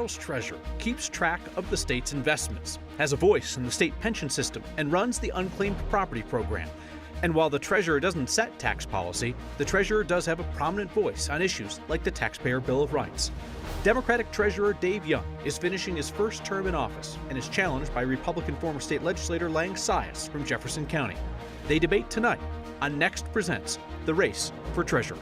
Colorado's treasurer keeps track of the state's investments, has a voice in the state pension system, and runs the Unclaimed property program. And while the treasurer doesn't set tax policy, the treasurer does have a prominent voice on issues like the Taxpayer Bill of Rights. Democratic Treasurer Dave Young is finishing his first term in office and is challenged by Republican former state legislator Lang Sias from Jefferson County. They debate tonight on Next Presents The Race for Treasurer.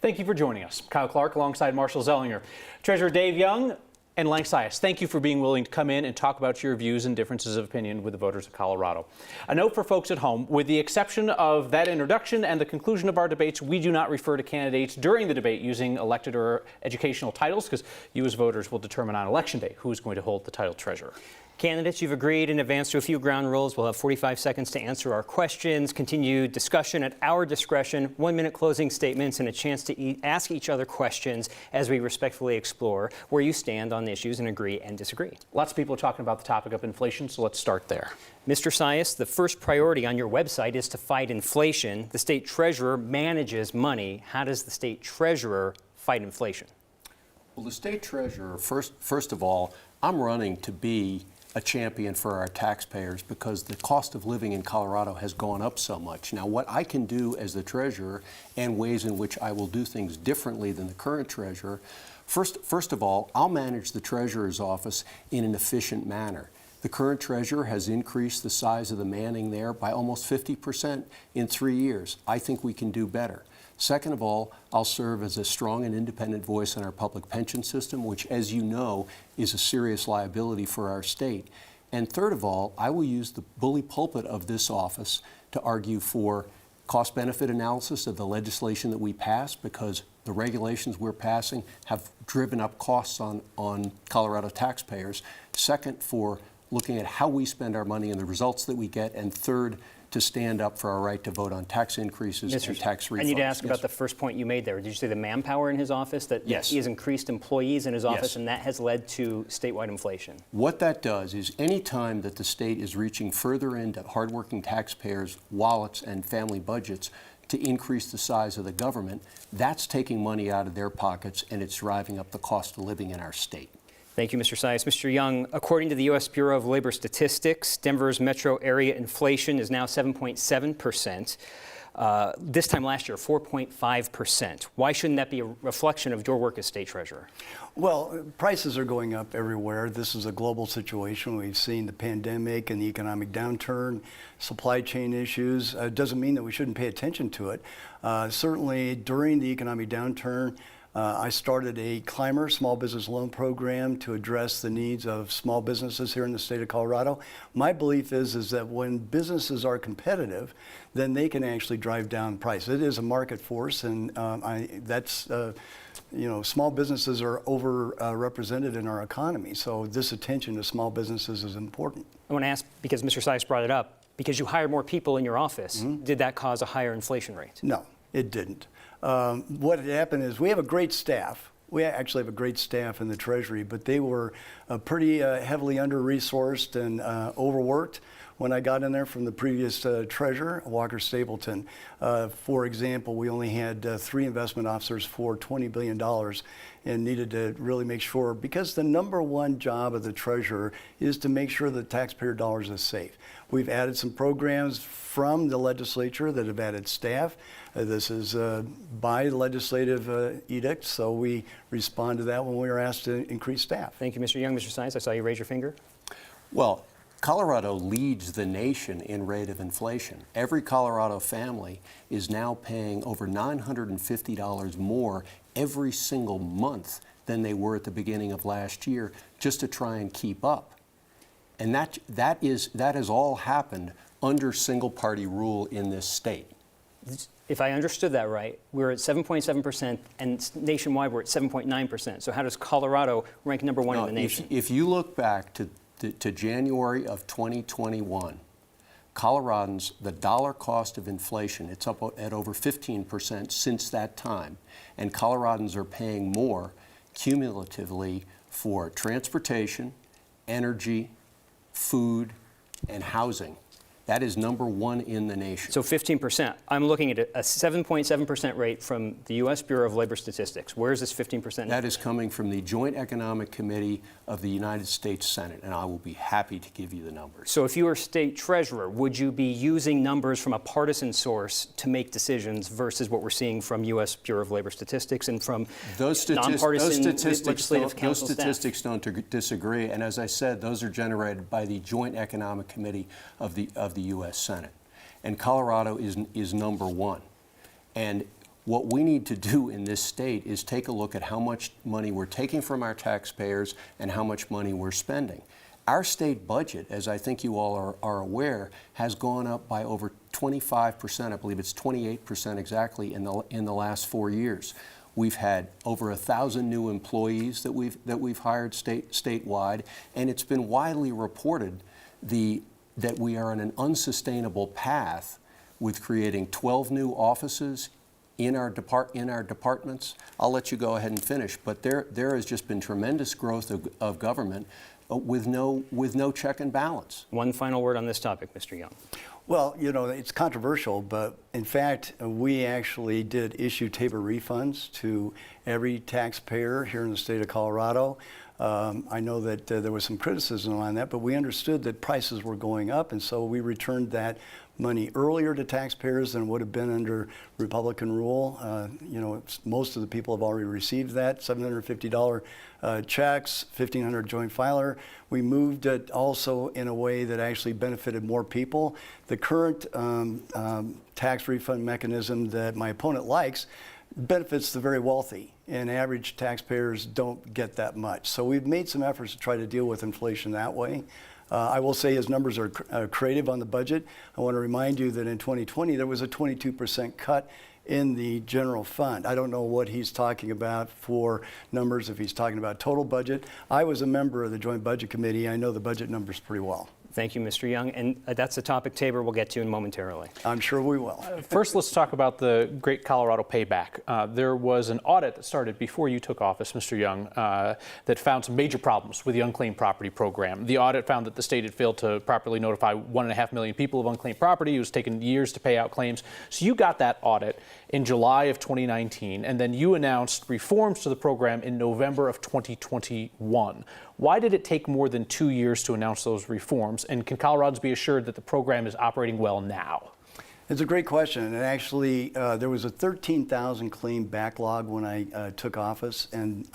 Thank you for joining us. Kyle Clark alongside Marshall Zellinger. Treasurer Dave Young and Lang Sias, thank you for being willing to come in and talk about your views and differences of opinion with the voters of Colorado. A note for folks at home, with the exception of that introduction and the conclusion of our debates, we do not refer to candidates during the debate using elected or educational titles, because you as voters will determine on Election Day who is going to hold the title treasurer. Candidates, you've agreed in advance to a few ground rules. We'll have 45 seconds to answer our questions, continued discussion at our discretion, 1-minute closing statements, and a chance to ask each other questions as we respectfully explore where you stand on issues and agree and disagree. Lots of people are talking about the topic of inflation, so let's start there. Mr. Sias, the first priority on your website is to fight inflation. The state treasurer manages money. How does the state treasurer fight inflation? Well, the state treasurer, first of all, I'm running to be a champion for our taxpayers because the cost of living in Colorado has gone up so much. Now, what I can do as the treasurer and ways in which I will do things differently than the current treasurer, first of all, I'll manage the treasurer's office in an efficient manner. The current treasurer has increased the size of the manning there by almost 50% in 3 years. I think we can do better. Second of all, I'll serve as a strong and independent voice in our public pension system, which, as you know, is a serious liability for our state. And third of all, I will use the bully pulpit of this office to argue for cost-benefit analysis of the legislation that we pass, because the regulations we're passing have driven up costs on Colorado taxpayers. Second, for looking at how we spend our money and the results that we get. And third, to stand up for our right to vote on tax increases and tax refunds. I need to ask about the first point you made there. Did you say the manpower in his office? That yes. He has increased employees in his office, and that has led to statewide inflation. What that does is any time that the state is reaching further into hardworking taxpayers' wallets and family budgets to increase the size of the government, that's taking money out of their pockets, and it's driving up the cost of living in our state. Thank you, Mr. Sias. Mr. Young, according to the U.S. Bureau of Labor Statistics, Denver's metro area inflation is now 7.7%. This time last year, 4.5%. Why shouldn't that be a reflection of your work as state treasurer? Well, prices are going up everywhere. This is a global situation. We've seen the pandemic and the economic downturn, supply chain issues. Doesn't mean that we shouldn't pay attention to it. Certainly during the economic downturn, I started a Climber small business loan program to address the needs of small businesses here in the state of Colorado. My belief is that when businesses are competitive, then they can actually drive down price. It is a market force, and small businesses are overrepresented in our economy. So this attention to small businesses is important. I want to ask, because Mr. Sias brought it up, because you hired more people in your office, did that cause a higher inflation rate? No, it didn't. What had happened is we have a great staff. We actually have a great staff in the Treasury, but they were pretty heavily under-resourced and overworked when I got in there from the previous treasurer, Walker Stapleton. For example, we only had 3 investment officers for $20 billion and needed to really make sure, because the number one job of the treasurer is to make sure the taxpayer dollars are safe. We've added some programs from the legislature that have added staff. This is by legislative edict, so we respond to that when we were asked to increase staff. Thank you, Mr. Young. Mr. Sias, I saw you raise your finger. Well, Colorado leads the nation in rate of inflation. Every Colorado family is now paying over $950 more every single month than they were at the beginning of last year, just to try and keep up. And that has all happened under single-party rule in this state. If I understood that right, we're at 7.7%, and nationwide we're at 7.9%. So how does Colorado rank number one in the nation? If you look back to January of 2021, Coloradans, the dollar cost of inflation, it's up at over 15% since that time. And Coloradans are paying more cumulatively for transportation, energy, food, and housing That is number one in the nation. So 15%. I'm looking at a 7.7% rate from the U.S. Bureau of Labor Statistics. Where is this 15%? That is coming from the Joint Economic Committee of the United States Senate, and I will be happy to give you the numbers. So if you were state treasurer, would you be using numbers from a partisan source to make decisions versus what we're seeing from U.S. Bureau of Labor Statistics and from nonpartisan legislative council staff? Those statistics don't disagree, and as I said, those are generated by the Joint Economic Committee of the U.S. Senate. And Colorado is number one. And what we need to do in this state is take a look at how much money we're taking from our taxpayers and how much money we're spending. Our state budget, as I think you all are aware, has gone up by over 25%. I believe it's 28% exactly in the last 4 years. We've had over 1,000 new employees that we've hired statewide, and it's been widely reported that we are on an unsustainable path with creating 12 new offices in our departments. I'll let you go ahead and finish, but there has just been tremendous growth of government with no check and balance. One final word on this topic, Mr. Young. Well, you know, it's controversial, but in fact, we actually did issue TABOR refunds to every taxpayer here in the state of Colorado. I know that there was some criticism on that, but we understood that prices were going up, and so we returned that money earlier to taxpayers than would have been under Republican rule. You know, most of the people have already received that $750 checks, 1,500 joint filer. We moved it also in a way that actually benefited more people. The current tax refund mechanism that my opponent likes benefits the very wealthy, and average taxpayers don't get that much. So we've made some efforts to try to deal with inflation that way. I will say his numbers are creative on the budget. I want to remind you that in 2020 there was a 22% cut in the general fund. I don't know what he's talking about for numbers, if he's talking about total budget. I was a member of the Joint Budget Committee. I know the budget numbers pretty well. Thank you, Mr. Young. And that's a topic, Tabor, we'll get to in momentarily. I'm sure we will. First, let's talk about the Great Colorado Payback. There was an audit that started before you took office, Mr. Young, that found some major problems with the unclaimed property program. The audit found that the state had failed to properly notify 1.5 million people of unclaimed property. It was taking years to pay out claims. So you got that audit in July of 2019, and then you announced reforms to the program in November of 2021. Why did it take more than 2 years to announce those reforms? And can Coloradans be assured that the program is operating well now? It's a great question. And actually, there was a 13,000 claim backlog when I took office. And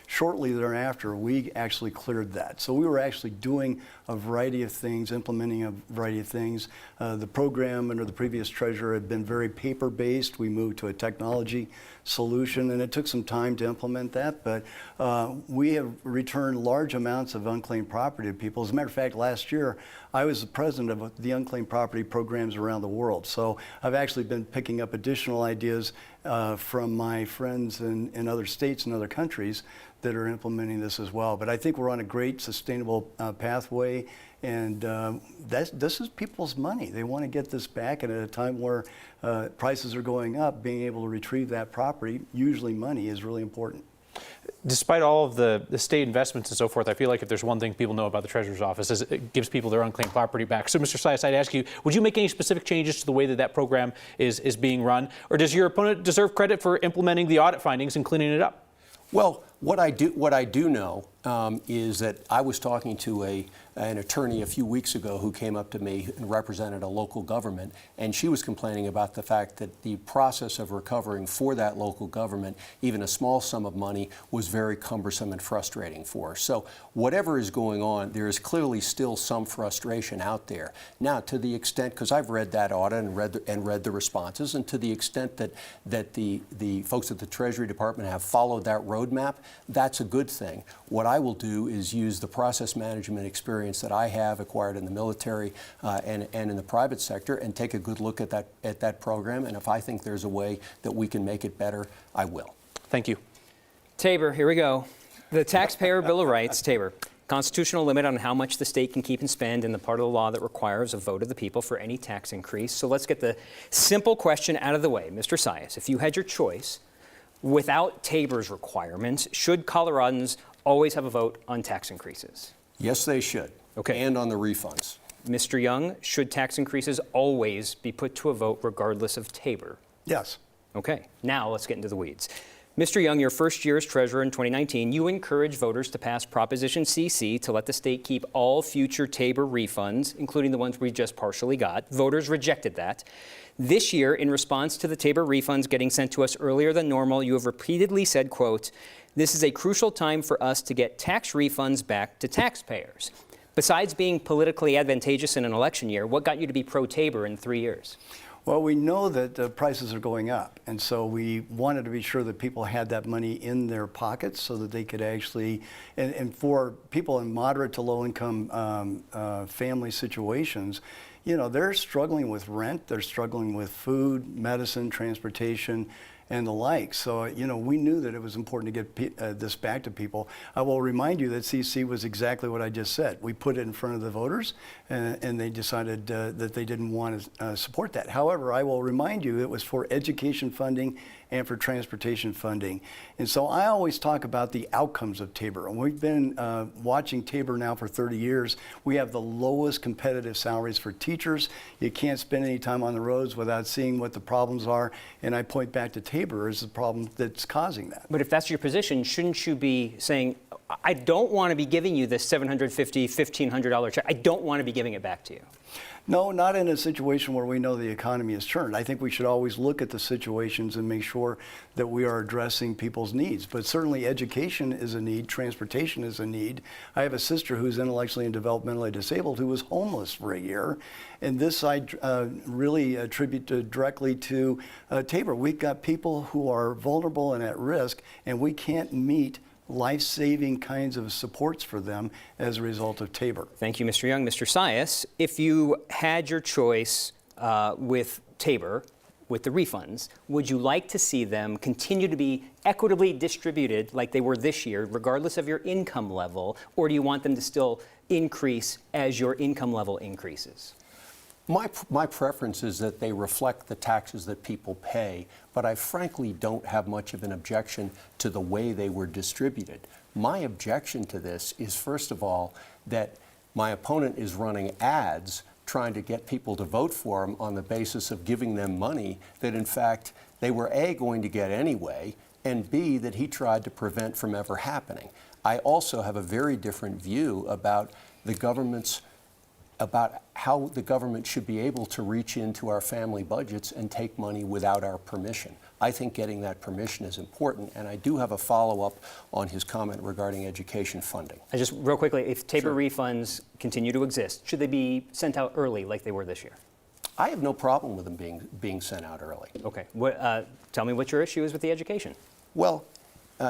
shortly thereafter, we actually cleared that. So we were actually doing a variety of things, implementing a variety of things. The program under the previous treasurer had been very paper-based. We moved to a technology solution, and it took some time to implement that. But we have returned large amounts of unclaimed property to people. As a matter of fact, last year, I was the president of the unclaimed property programs around the world. So I've actually been picking up additional ideas from my friends in other states and other countries that are implementing this as well. But I think we're on a great sustainable pathway, and this is people's money. They want to get this back, and at a time where prices are going up, being able to retrieve that property, usually money, is really important. Despite all of the state investments and so forth, I feel like if there's one thing people know about the Treasurer's Office is it gives people their unclaimed property back. So, Mr. Sias, I'd ask you, would you make any specific changes to the way that program is being run? Or does your opponent deserve credit for implementing the audit findings and cleaning it up? Well, what I do know is that I was talking to an attorney a few weeks ago who came up to me and represented a local government, and she was complaining about the fact that the process of recovering for that local government, even a small sum of money, was very cumbersome and frustrating for her. So whatever is going on, there is clearly still some frustration out there. Now, to the extent, because I've read that audit and read the responses, and to the extent that the folks at the Treasury Department have followed that roadmap, that's a good thing. What I will do is use the process management experience that I have acquired in the military and in the private sector and take a good look at that program. And if I think there's a way that we can make it better, I will. Thank you. Tabor, here we go. The Taxpayer Bill of Rights, Tabor. Constitutional limit on how much the state can keep and spend in the part of the law that requires a vote of the people for any tax increase. So let's get the simple question out of the way. Mr. Sias, if you had your choice, without Tabor's requirements, should Coloradans always have a vote on tax increases? Yes, they should. Okay. And on the refunds. Mr. Young, should tax increases always be put to a vote regardless of Tabor? Yes. Okay, now let's get into the weeds. Mr. Young, your first year as treasurer in 2019, you encouraged voters to pass Proposition CC to let the state keep all future Tabor refunds, including the ones we just partially got. Voters rejected that. This year, in response to the Tabor refunds getting sent to us earlier than normal, you have repeatedly said, quote, "This is a crucial time for us to get tax refunds back to taxpayers." Besides being politically advantageous in an election year, what got you to be pro-Tabor in 3 years? Well, we know that the prices are going up, and so we wanted to be sure that people had that money in their pockets so that they could actually, and for people in moderate to low income family situations, you know, they're struggling with rent, they're struggling with food, medicine, transportation, and the like. So, you know, we knew that it was important to get this back to people. I will remind you that CC was exactly what I just said. We put it in front of the voters, and they decided that they didn't want to support that. However, I will remind you it was for education funding and for transportation funding. And so I always talk about the outcomes of Tabor. And we've been watching Tabor now for 30 years. We have the lowest competitive salaries for teachers. You can't spend any time on the roads without seeing what the problems are. And I point back to Tabor as the problem that's causing that. But if that's your position, shouldn't you be saying, I don't want to be giving you this $750, $1,500 check. I don't want to be giving it back to you. No, not in a situation where we know the economy is turned. I think we should always look at the situations and make sure that we are addressing people's needs. But certainly education is a need, transportation is a need. I have a sister who's intellectually and developmentally disabled who was homeless for a year. And this I really attribute directly to Tabor. We've got people who are vulnerable and at risk, and we can't meet life-saving kinds of supports for them as a result of Tabor. Thank you, Mr. Young. Mr. Sias, if you had your choice with Tabor, with the refunds, would you like to see them continue to be equitably distributed like they were this year, regardless of your income level, or do you want them to still increase as your income level increases? My preference is that they reflect the taxes that people pay, but I frankly don't have much of an objection to the way they were distributed. My objection to this is, first of all, that my opponent is running ads trying to get people to vote for him on the basis of giving them money that, in fact, they were A, going to get anyway, and B, that he tried to prevent from ever happening. I also have a very different view about how the government should be able to reach into our family budgets and take money without our permission. I think getting that permission is important, and I do have a follow-up on his comment regarding education funding. Just real quickly, if Tabor refunds continue to exist, should they be sent out early like they were this year? I have no problem with them being sent out early. Okay. Tell me what your issue is with the education. Well,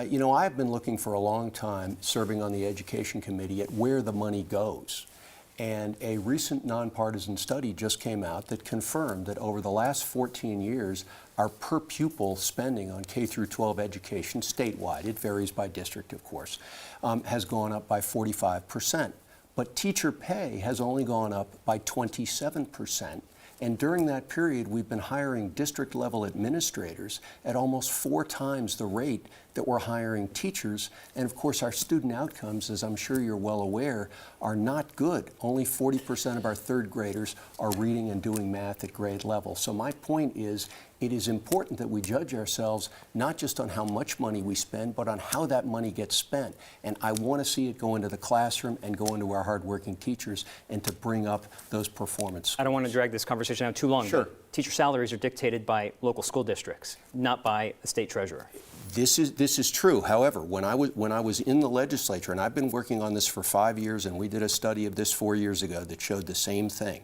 you know, I've been looking for a long time, serving on the Education Committee, at where the money goes. And a recent nonpartisan study just came out that confirmed that over the last 14 years, our per pupil spending on K through 12 education statewide, it varies by district, of course, has gone up by 45%. But teacher pay has only gone up by 27%. And during that period, we've been hiring district level administrators at almost 4 times the rate that we're hiring teachers. And of course, our student outcomes, as I'm sure you're well aware, are not good. Only 40% of our third graders are reading and doing math at grade level. So my point is, it is important that we judge ourselves not just on how much money we spend, but on how that money gets spent. And I want to see it go into the classroom and go into our hardworking teachers and to bring up those performance scores. I don't want to drag this conversation out too long. Sure. But teacher salaries are dictated by local school districts, not by the state treasurer. This is true. However, when I was in the legislature, and I've been working on this for 5 years, and we did a study of this 4 years ago that showed the same thing.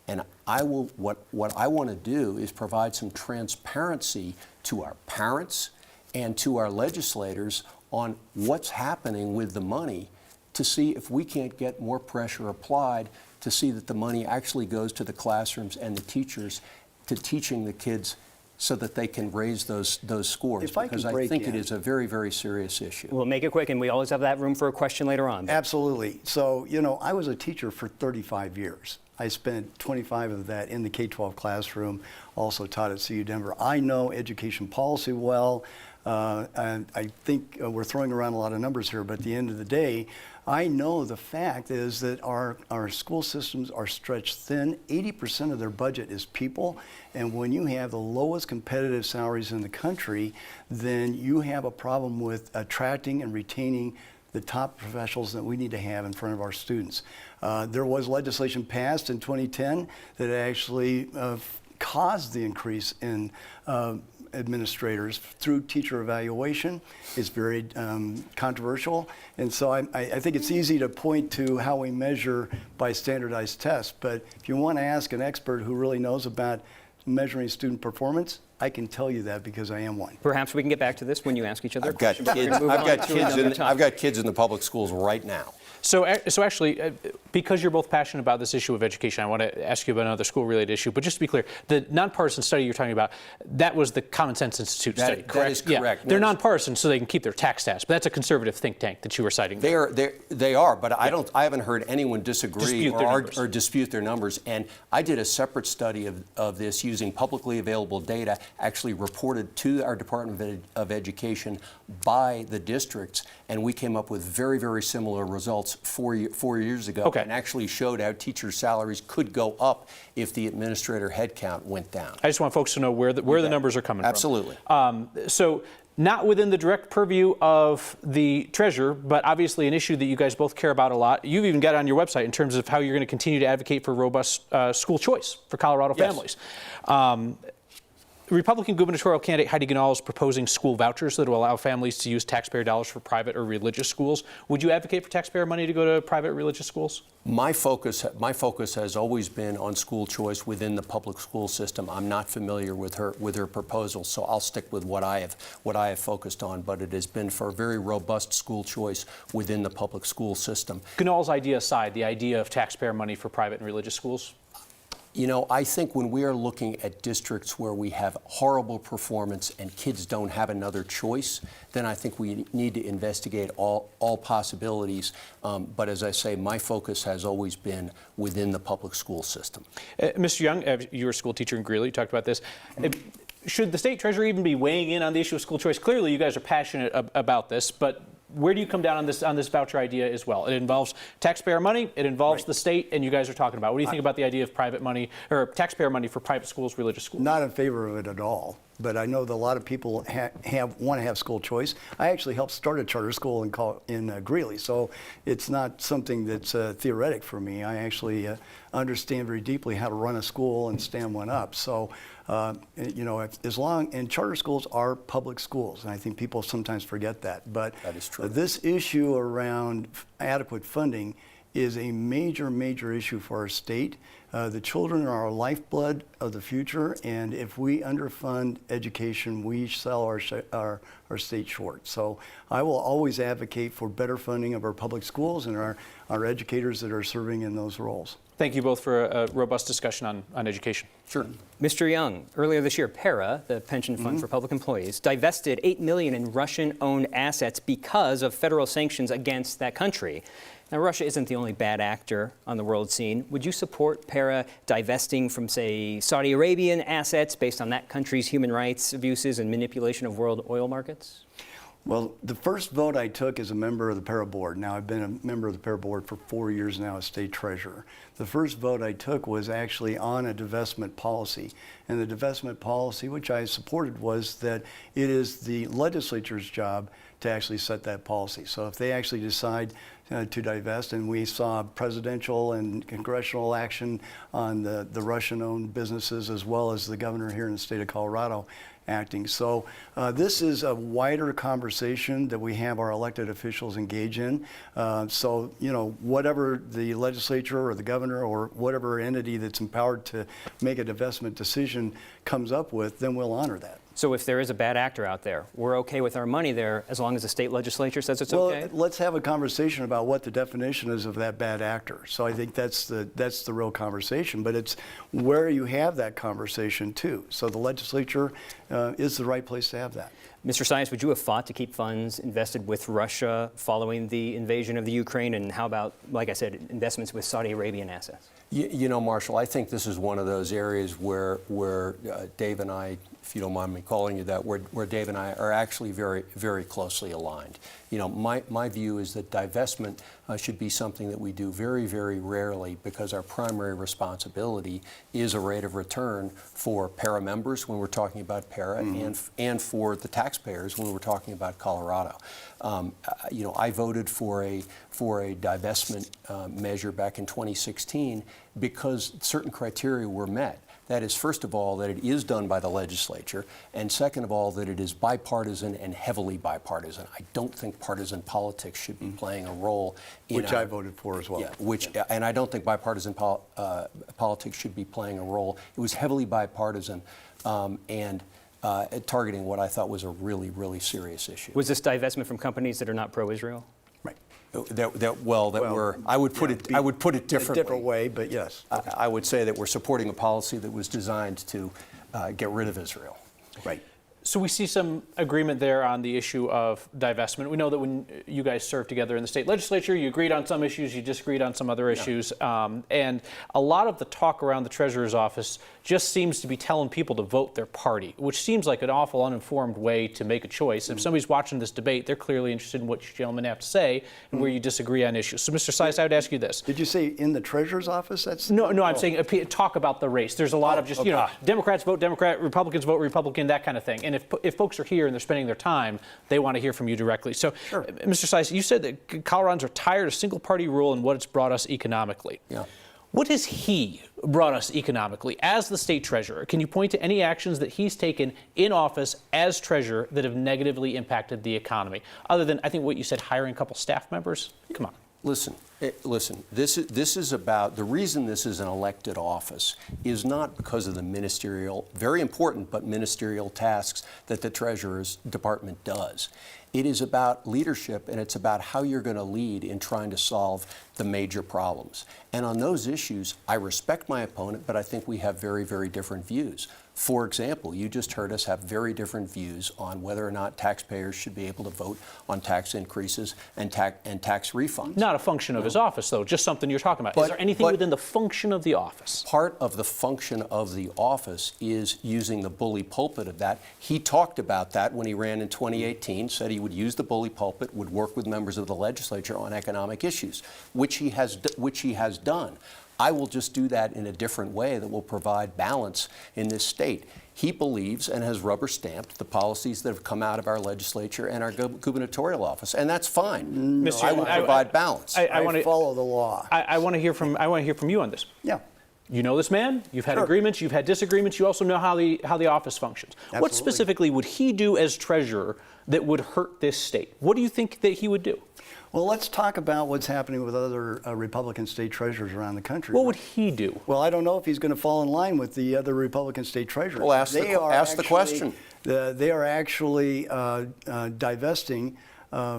And what I want to do is provide some transparency to our parents and to our legislators on what's happening with the money, to see if we can't get more pressure applied to see that the money actually goes to the classrooms and the teachers, to teaching the kids so that they can raise those scores. Because I think it is a very, very serious issue. We'll make it quick, and we always have that room for a question later on. Absolutely. So, you know, I was a teacher for 35 years. I spent 25 of that in the K-12 classroom, also taught at CU Denver. I know education policy well. And I think we're throwing around a lot of numbers here, but at the end of the day, I know the fact is that our school systems are stretched thin. 80% of their budget is people, and when you have the lowest competitive salaries in the country, then you have a problem with attracting and retaining the top professionals that we need to have in front of our students. There was legislation passed in 2010 that actually caused the increase in administrators through teacher evaluation. It's very controversial, and so I think it's easy to point to how we measure by standardized tests, but if you want to ask an expert who really knows about measuring student performance, I can tell you that because I am one. Perhaps we can get back to this when you ask each other I've got kids in the public schools right now. So actually, because you're both passionate about this issue of education, I want to ask you about another school-related issue. But just to be clear, the nonpartisan study you're talking about, that was the Common Sense Institute study, correct? That is correct. Yeah. They're nonpartisan, so they can keep their tax status. But that's a conservative think tank that you were citing. They are, but I haven't heard anyone disagree or dispute their numbers. And I did a separate study of this using publicly available data, actually reported to our Department of Education by the districts, and we came up with very, very similar results 4 years ago, and actually showed how teacher salaries could go up if the administrator headcount went down. I just want folks to know where the numbers are coming from. Absolutely. So not within the direct purview of the treasurer, but obviously an issue that you guys both care about a lot. You've even got it on your website in terms of how you're going to continue to advocate for robust school choice for Colorado families. Republican gubernatorial candidate Heidi Ganahl is proposing school vouchers that will allow families to use taxpayer dollars for private or religious schools. Would you advocate for taxpayer money to go to private religious schools? My focus has always been on school choice within the public school system. I'm not familiar with her proposal, so I'll stick with what I have focused on. But it has been for a very robust school choice within the public school system. Ganahl's idea aside, the idea of taxpayer money for private and religious schools? You know, I think when we are looking at districts where we have horrible performance and kids don't have another choice, then I think we need to investigate all possibilities. But as I say, my focus has always been within the public school system. Mr. Young, you were a school teacher in Greeley. You talked about this. Should the state treasurer even be weighing in on the issue of school choice? Clearly, you guys are passionate about this, but where do you come down on this voucher idea as well? It involves taxpayer money, it involves the state, and you guys are talking about. What do you think about the idea of private money or taxpayer money for private schools, religious schools? Not in favor of it at all. But I know that a lot of people want to have school choice. I actually helped start a charter school in Greeley, so it's not something that's theoretic for me. I actually understand very deeply how to run a school and stand one up. So, you know, and charter schools are public schools, and I think people sometimes forget that. But that is true. This issue around adequate funding is a major, major issue for our state. The children are our lifeblood of the future, and if we underfund education, we sell our state short. So I will always advocate for better funding of our public schools and our educators that are serving in those roles. Thank you both for a robust discussion on education. Sure. Mr. Young, earlier this year, PARA, the pension fund for public employees, divested $8 million in Russian-owned assets because of federal sanctions against that country. Now, Russia isn't the only bad actor on the world scene. Would you support PARA divesting from, say, Saudi Arabian assets based on that country's human rights abuses and manipulation of world oil markets? Well, the first vote I took as a member of the PARA board, now I've been a member of the PARA board for 4 years now as state treasurer. The first vote I took was actually on a divestment policy. And the divestment policy, which I supported, was that it is the legislature's job to actually set that policy. So if they actually decide to divest, and we saw presidential and congressional action on the Russian-owned businesses, as well as the governor here in the state of Colorado acting. So this is a wider conversation that we have our elected officials engage in. So, you know, whatever the legislature or the governor or whatever entity that's empowered to make a divestment decision comes up with, then we'll honor that. So if there is a bad actor out there, we're okay with our money there as long as the state legislature says it's okay? Well, let's have a conversation about what the definition is of that bad actor. So I think that's the real conversation, but it's where you have that conversation too. So the legislature is the right place to have that. Mr. Sias, would you have fought to keep funds invested with Russia following the invasion of the Ukraine? And how about, like I said, investments with Saudi Arabian assets? You know, Marshall, I think this is one of those areas where Dave and I, if you don't mind me calling you that, where Dave and I are actually very, very closely aligned. You know, my view is that divestment should be something that we do very, very rarely, because our primary responsibility is a rate of return for para members when we're talking about para, and for the taxpayers when we're talking about Colorado. You know, I voted for a divestment measure back in 2016 because certain criteria were met. That is, first of all, that it is done by the legislature, and second of all, that it is bipartisan and heavily bipartisan. I don't think partisan politics should be playing a role in Which I voted for as well. Yeah, and I don't think bipartisan politics should be playing a role. It was heavily bipartisan and targeting what I thought was a really, really serious issue. Was this divestment from companies that are not pro-Israel? Right. I would put it differently. A different way, but yes. I would say that we're supporting a policy that was designed to get rid of Israel. Right. So we see some agreement there on the issue of divestment. We know that when you guys served together in the state legislature, you agreed on some issues, you disagreed on some other issues. And a lot of the talk around the treasurer's office just seems to be telling people to vote their party, which seems like an awful uninformed way to make a choice. If somebody's watching this debate, they're clearly interested in what you gentlemen have to say and where you disagree on issues. So, Mr. Sias, I would ask you this. Did you say in the treasurer's office? No, I'm saying talk about the race. There's a lot of just, you know, Democrats vote Democrat, Republicans vote Republican, that kind of thing. And if folks are here and they're spending their time, they want to hear from you directly. So, sure. Mr. Sias, you said that Coloradans are tired of single-party rule and what it's brought us economically. Yeah. What has he brought us economically as the state treasurer? Can you point to any actions that he's taken in office as treasurer that have negatively impacted the economy? Other than, I think what you said, hiring a couple staff members? Come on. Listen, this is about, the reason this is an elected office is not because of the ministerial, very important, but ministerial tasks that the Treasurer's Department does. It is about leadership, and it's about how you're going to lead in trying to solve the major problems. And on those issues, I respect my opponent, but I think we have very, very different views. For example, you just heard us have very different views on whether or not taxpayers should be able to vote on tax increases and tax refunds. Not a function of his office, though, just something you're talking about. Is there anything within the function of the office? Part of the function of the office is using the bully pulpit of that. He talked about that when he ran in 2018, said he would use the bully pulpit, would work with members of the legislature on economic issues, which he has done. I will just do that in a different way that will provide balance in this state. He believes and has rubber stamped the policies that have come out of our legislature and our gubernatorial office, and that's fine. No, I will provide balance. I want to follow the law. I want to hear from you on this. Yeah. You know this man. You've had Sure. agreements. You've had disagreements. You also know how the office functions. Absolutely. What specifically would he do as treasurer that would hurt this state? What do you think that he would do? Well, let's talk about what's happening with other Republican state treasurers around the country. What would he do? Well, I don't know if he's going to fall in line with the other Republican state treasurers. Well, ask the question. They are actually divesting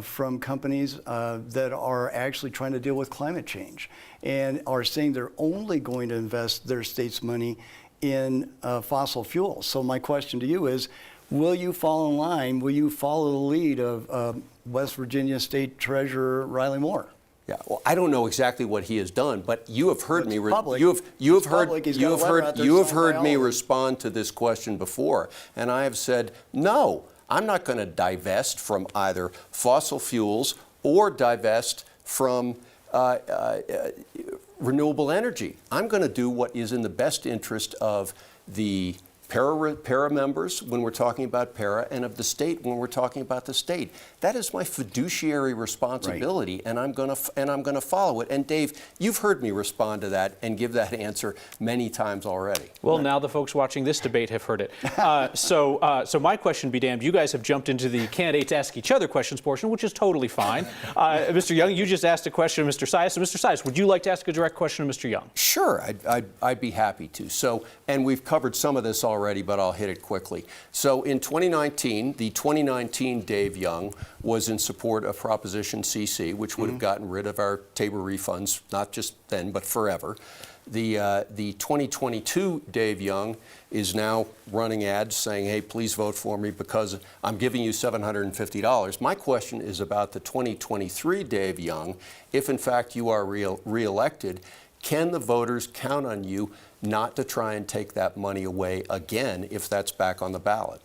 from companies that are actually trying to deal with climate change and are saying they're only going to invest their state's money in fossil fuels. So my question to you is, will you fall in line? Will you follow the lead of West Virginia State Treasurer Riley Moore? Yeah, well, I don't know exactly what he has done, but you have heard me. You have heard me respond to this question before, and I have said no. I'm not going to divest from either fossil fuels or divest from renewable energy. I'm going to do what is in the best interest of the para members when we're talking about para, and of the state when we're talking about the state. That is my fiduciary responsibility, right. and I'm going to follow it. And Dave, you've heard me respond to that and give that answer many times already. Well, now the folks watching this debate have heard it. So my question be damned, you guys have jumped into the candidates ask each other questions portion, which is totally fine. Mr. Young, you just asked a question of Mr. Sias. So Mr. Sias, would you like to ask a direct question of Mr. Young? Sure, I'd be happy to. So, and we've covered some of this already, but I'll hit it quickly. So in 2019, the 2019 Dave Young was in support of Proposition CC, which would have gotten rid of our Tabor refunds, not just then, but forever. The 2022 Dave Young is now running ads saying, hey, please vote for me because I'm giving you $750. My question is about the 2023 Dave Young. If in fact you are reelected, Can the voters count on you not to try and take that money away again if that's back on the ballot?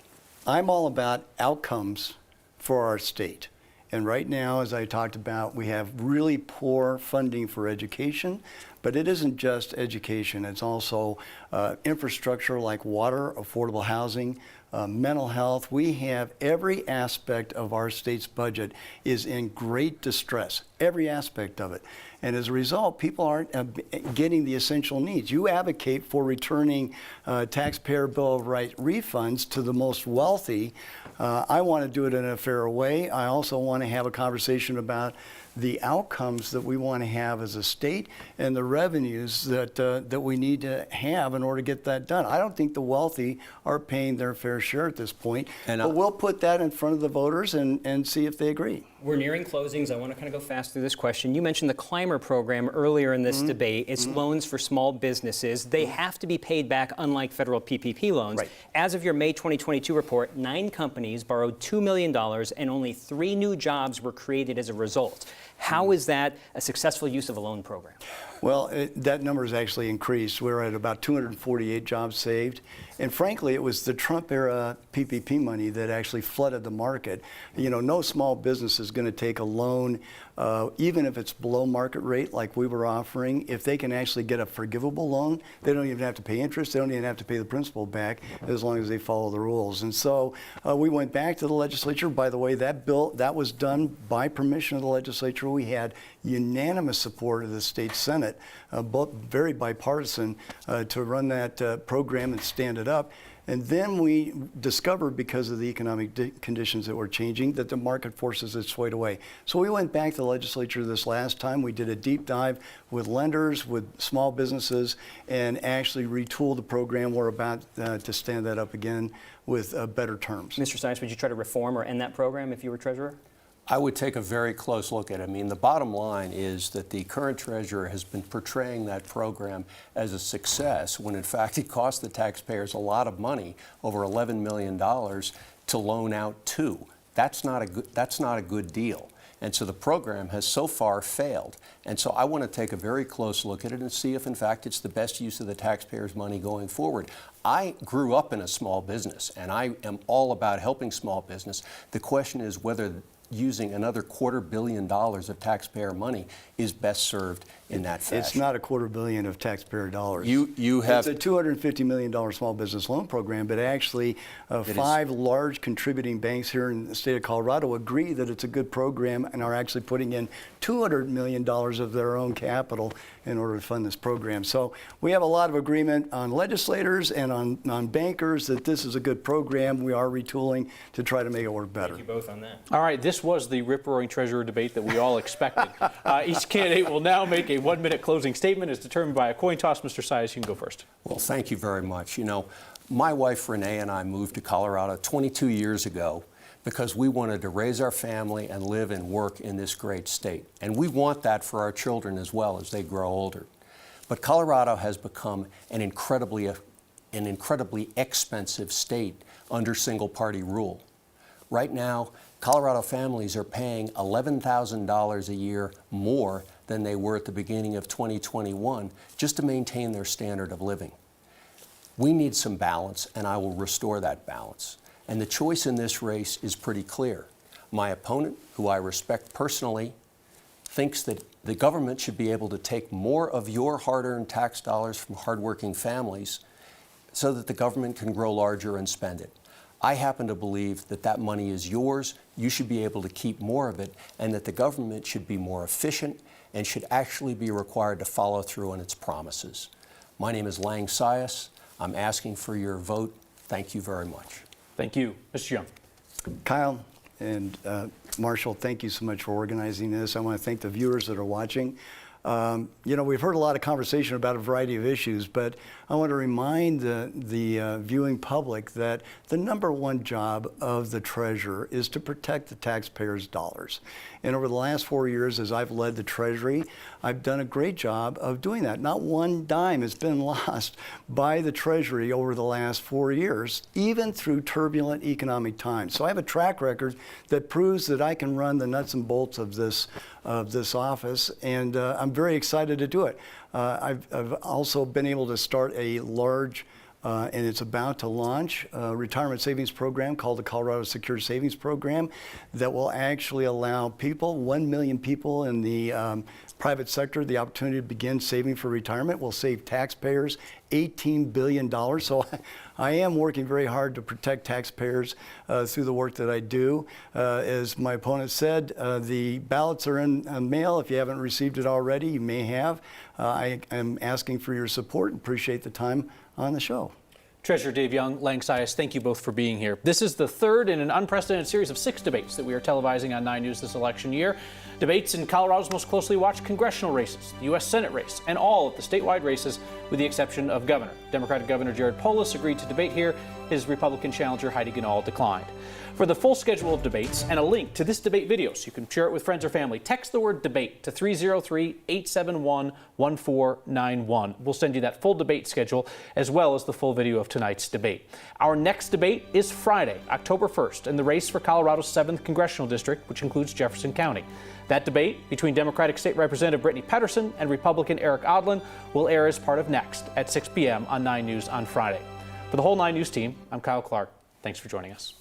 I'm all about outcomes for our state. And right now, as I talked about, we have really poor funding for education, but it isn't just education. It's also infrastructure like water, affordable housing, mental health. We have every aspect of our state's budget is in great distress, every aspect of it. And as a result, people aren't getting the essential needs. You advocate for returning taxpayer Bill of Rights refunds to the most wealthy. I want to do it in a fair way. I also want to have a conversation about the outcomes that we want to have as a state and the revenues that we need to have in order to get that done. I don't think the wealthy are paying their fair share at this point, but we'll put that in front of the voters and see if they agree. We're nearing closings. I want to kind of go fast through this question. You mentioned the Climber program earlier in this debate. It's loans for small businesses. They have to be paid back, unlike federal PPP loans. Right. As of your May 2022 report, 9 companies borrowed $2 million and only 3 new jobs were created as a result. How is that a successful use of a loan program? Well, that number has actually increased. We're at about 248 jobs saved. And frankly, it was the Trump era PPP money that actually flooded the market. You know, no small business is going to take a loan, even if it's below market rate like we were offering. If they can actually get a forgivable loan, they don't even have to pay interest. They don't even have to pay the principal back as long as they follow the rules. And so we went back to the legislature. By the way, that bill, that was done by permission of the legislature. We had unanimous support of the state Senate, both very bipartisan, to run that program and stand it up. And then we discovered, because of the economic conditions that were changing, that the market forces its way away. So we went back to the legislature this last time. We did a deep dive with lenders, with small businesses, and actually retooled the program. We're about to stand that up again with better terms. Mr. Sias, would you try to reform or end that program if you were treasurer? I would take a very close look at it. I mean, the bottom line is that the current treasurer has been portraying that program as a success when in fact it cost the taxpayers a lot of money, over $11 million, to loan out to. That's not a good deal. And so the program has so far failed. And so I want to take a very close look at it and see if in fact it's the best use of the taxpayers' money going forward. I grew up in a small business and I am all about helping small business. The question is whether using another $250 million of taxpayer money is best served in that fashion. It's not a $250 million of taxpayer dollars. You have It's a $250 million small business loan program, but actually 5 large contributing banks here in the state of Colorado agree that it's a good program and are actually putting in $200 million of their own capital in order to fund this program. So we have a lot of agreement on legislators and on bankers that this is a good program. We are retooling to try to make it work better. Thank you both on that. All right, this was the rip-roaring treasurer debate that we all expected. Each candidate will now make a 1-minute closing statement as determined by a coin toss. Mr. Sias, you can go first. Well, thank you very much. You know, my wife Renee and I moved to Colorado 22 years ago because we wanted to raise our family and live and work in this great state. And we want that for our children as well as they grow older. But Colorado has become an incredibly expensive state under single-party rule. Right now, Colorado families are paying $11,000 a year more than they were at the beginning of 2021 just to maintain their standard of living. We need some balance, and I will restore that balance. And the choice in this race is pretty clear. My opponent, who I respect personally, thinks that the government should be able to take more of your hard-earned tax dollars from hardworking families so that the government can grow larger and spend it. I happen to believe that that money is yours, you should be able to keep more of it, and that the government should be more efficient and should actually be required to follow through on its promises. My name is Lang Sias. I'm asking for your vote. Thank you very much. Thank you. Mr. Young. Kyle and Marshall, thank you so much for organizing this. I want to thank the viewers that are watching. You know, we've heard a lot of conversation about a variety of issues, but I want to remind the viewing public that the #1 job of the treasurer is to protect the taxpayers' dollars. And over the last 4 years, as I've led the Treasury, I've done a great job of doing that. Not one dime has been lost by the Treasury over the last 4 years, even through turbulent economic times. So I have a track record that proves that I can run the nuts and bolts of this office, and I'm very excited to do it. I've also been able to start a large and it's about to launch a retirement savings program called the Colorado Secure Savings Program that will actually allow people, 1 million people in the private sector, the opportunity to begin saving for retirement. Will save taxpayers $18 billion. So I am working very hard to protect taxpayers through the work that I do. As my opponent said, the ballots are in mail. If you haven't received it already, you may have. I am asking for your support and appreciate the time on the show. Treasurer Dave Young, Lang Sias, thank you both for being here. This is the third in an unprecedented series of 6 debates that we are televising on 9 News this election year. Debates in Colorado's most closely watched congressional races, the U.S. Senate race, and all of the statewide races with the exception of governor. Democratic Governor Jared Polis agreed to debate here. His Republican challenger Heidi Ganahl declined. For the full schedule of debates and a link to this debate video so you can share it with friends or family, text the word debate to 303-871-1491. We'll send you that full debate schedule as well as the full video of tonight's debate. Our next debate is Friday, October 1st, in the race for Colorado's 7th Congressional District, which includes Jefferson County. That debate between Democratic State Representative Brittany Pedersen and Republican Eric Odlin will air as part of Next at 6 p.m. on 9 News on Friday. For the whole 9 News team, I'm Kyle Clark. Thanks for joining us.